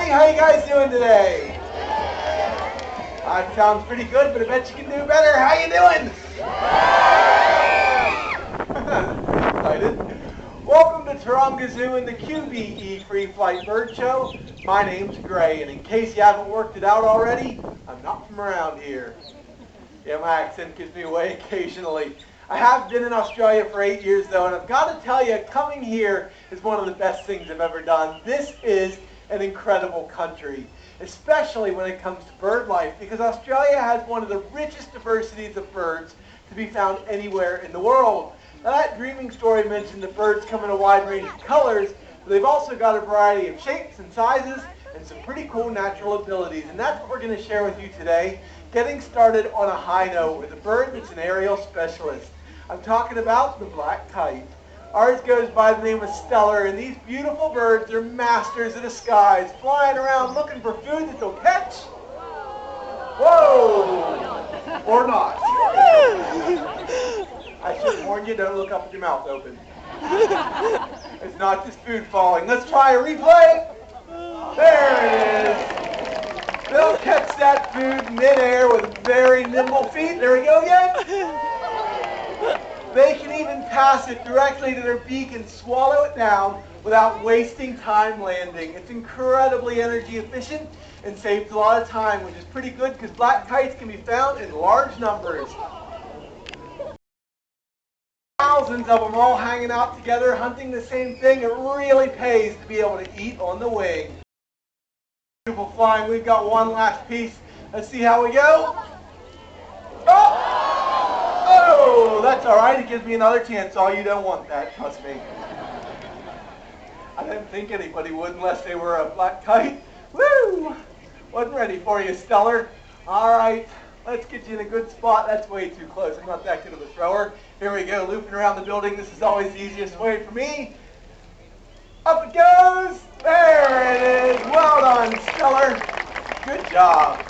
everybody. How you guys doing today? That sounds pretty good, but I bet you can do better. How you doing? Excited. Welcome to Taronga Zoo and the QBE Free Flight Bird Show. My name's Gray, and in case you haven't worked it out already, I'm not from around here. Yeah, my accent gives me away occasionally. I have been in Australia for 8 years though, and I've got to tell you, coming here is one of the best things I've ever done. This is an incredible country, especially when it comes to bird life, because Australia has one of the richest diversities of birds to be found anywhere in the world. Now that dreaming story mentioned the birds come in a wide range of colors, but they've also got a variety of shapes and sizes and some pretty cool natural abilities, and that's what we're going to share with you today, getting started on a high note with a bird that's an aerial specialist. I'm talking about the black kite. Ours goes by the name of Stellar, and these beautiful birds are masters of the skies, flying around looking for food that they'll catch. Whoa! Or not. I should warn you, don't look up with your mouth open. It's not just food falling. Let's try a replay. There it is. They'll catch that food midair with very nimble feet. There we go again. They can even pass it directly to their beak and swallow it down without wasting time landing. It's incredibly energy efficient and saves a lot of time, which is pretty good because black kites can be found in large numbers. Thousands of them all hanging out together, hunting the same thing. It really pays to be able to eat on the wing. Beautiful flying. We've got one last piece. Let's see how we go. Oh, that's all right. It gives me another chance. Oh, you don't want that, trust me. I didn't think anybody would unless they were a black kite. Woo! Wasn't ready for you, Stellar. All right, let's get you in a good spot. That's way too close. I'm not that good of a thrower. Here we go, looping around the building. This is always the easiest way for me. Up it goes. There it is. Well done, Stellar. Good job.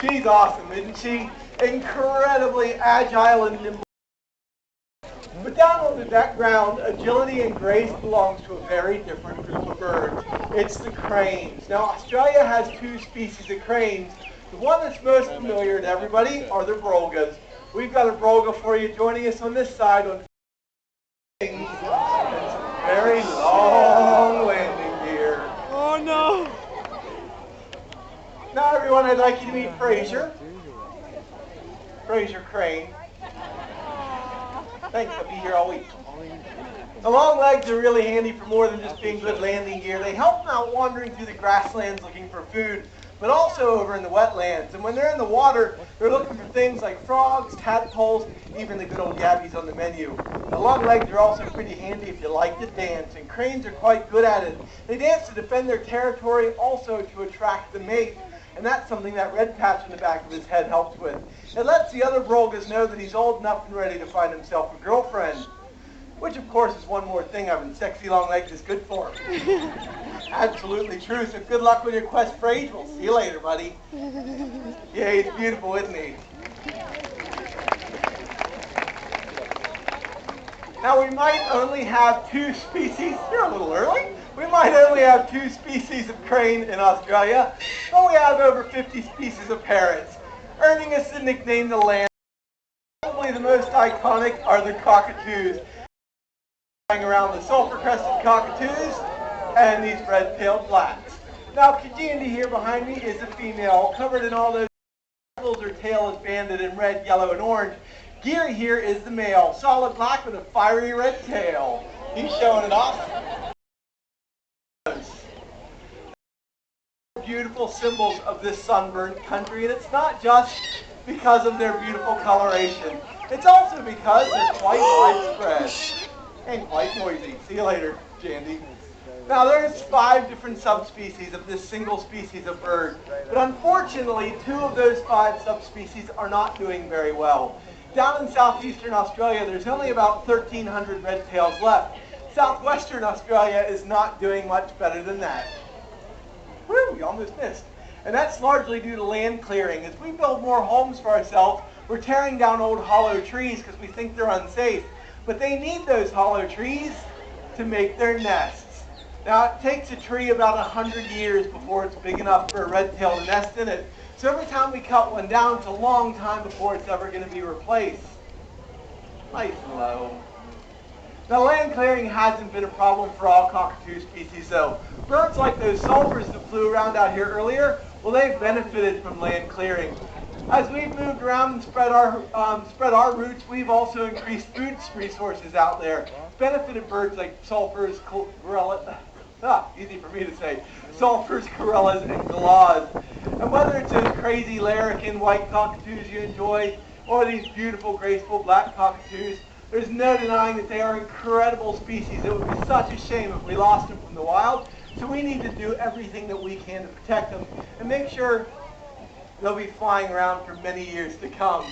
She's awesome, isn't she? Incredibly agile and nimble. But down on the ground, agility and grace belongs to a very different group of birds. It's the cranes. Now, Australia has two species of cranes. The one that's most familiar to everybody are the brolgas. We've got a brolga for you joining us on this side on and some very long landing gear. Oh no! Now, everyone, I'd like you to meet Fraser. Fraser Crane. Thanks, I'll be here all week. The long legs are really handy for more than just being good landing gear. They help them out wandering through the grasslands looking for food, but also over in the wetlands. And when they're in the water, they're looking for things like frogs, tadpoles, even the good old yabbies on the menu. The long legs are also pretty handy if you like to dance, and cranes are quite good at it. They dance to defend their territory, also to attract the mate. And that's something that red patch on the back of his head helps with. It lets the other brolgas know that he's old enough and ready to find himself a girlfriend. Which, of course, is one more thing having sexy long legs is good for him. Absolutely true. So good luck with your quest for age. We'll see you later, buddy. Yeah, he's beautiful, isn't he? Now, we might only have two species. You're a little early. We might only have two species of crane in Australia, but we have over 50 species of parrots, earning us the nickname the land. Probably the most iconic are the cockatoos. Flying around the sulfur-crested cockatoos and these red-tailed blacks. Now, Kajandi here behind me is a female, covered in all those feathers. Her tail is banded in red, yellow, and orange. Geary here is the male, solid black with a fiery red tail. He's showing it off. Beautiful symbols of this sunburned country, and it's not just because of their beautiful coloration. It's also because they're quite widespread and quite noisy. See you later, Jandy. Now there's 5 different subspecies of this single species of bird, but unfortunately 2 of those 5 subspecies are not doing very well. Down in southeastern Australia, there's only about 1,300 red tails left. Southwestern Australia is not doing much better than that. Woo, we almost missed. And that's largely due to land clearing. As we build more homes for ourselves, we're tearing down old hollow trees because we think they're unsafe. But they need those hollow trees to make their nests. Now, it takes a tree about 100 years before it's big enough for a red tail to nest in it. So every time we cut one down, it's a long time before it's ever going to be replaced. Nice and low. Now, land clearing hasn't been a problem for all cockatoo species, though. Birds like those sulfurs that flew around out here earlier, well, they've benefited from land clearing. As we've moved around and spread our roots, we've also increased food resources out there. Benefited birds like sulfurs, easy for me to say, sulfurs, corellas, and galahs. And whether it's those crazy larrikin white cockatoos you enjoy, or these beautiful, graceful black cockatoos, there's no denying that they are incredible species. It would be such a shame if we lost them from the wild. So we need to do everything that we can to protect them and make sure they'll be flying around for many years to come.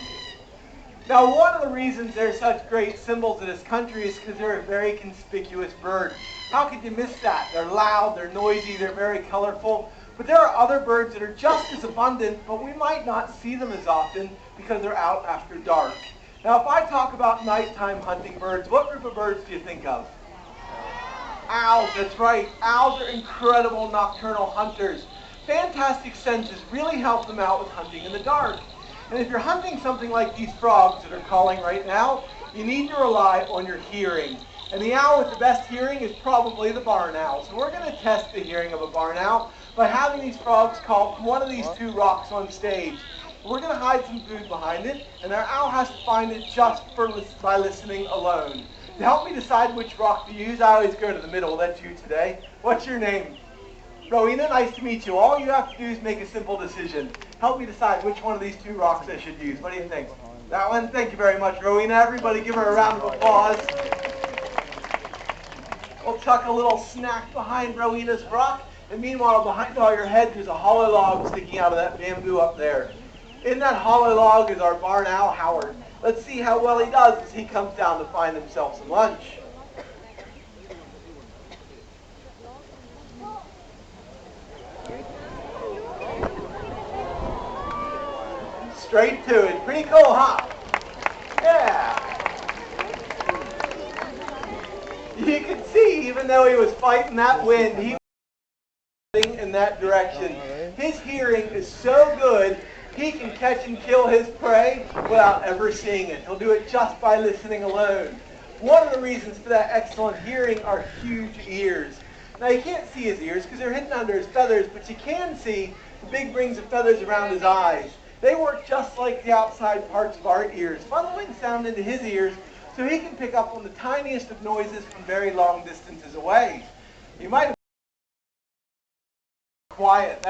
Now, one of the reasons they're such great symbols of this country is because they're a very conspicuous bird. How could you miss that? They're loud, they're noisy, they're very colorful. But there are other birds that are just as abundant, but we might not see them as often because they're out after dark. Now, if I talk about nighttime hunting birds, what group of birds do you think of? Owls, that's right. Owls are incredible nocturnal hunters. Fantastic senses really help them out with hunting in the dark. And if you're hunting something like these frogs that are calling right now, you need to rely on your hearing. And the owl with the best hearing is probably the barn owl. So we're going to test the hearing of a barn owl by having these frogs call from one of these two rocks on stage. We're going to hide some food behind it, and our owl has to find it just by listening alone. To help me decide which rock to use, I always go to the middle. That's you today. What's your name? Rowena, nice to meet you. All you have to do is make a simple decision. Help me decide which one of these two rocks I should use. What do you think? That one? Thank you very much, Rowena. Everybody give her a round of applause. We'll tuck a little snack behind Rowena's rock. And meanwhile, behind all your heads, there's a hollow log sticking out of that bamboo up there. In that hollow log is our barn owl, Howard. Let's see how well he does as he comes down to find himself some lunch. Straight to it. Pretty cool, huh? Yeah. You can see, even though he was fighting that wind, he was heading in that direction. His hearing is so good, he can catch and kill his prey without ever seeing it. He'll do it just by listening alone. One of the reasons for that excellent hearing are huge ears. Now, you can't see his ears because they're hidden under his feathers, but you can see the big rings of feathers around his eyes. They work just like the outside parts of our ears, funneling sound into his ears so he can pick up on the tiniest of noises from very long distances away. You might have quiet.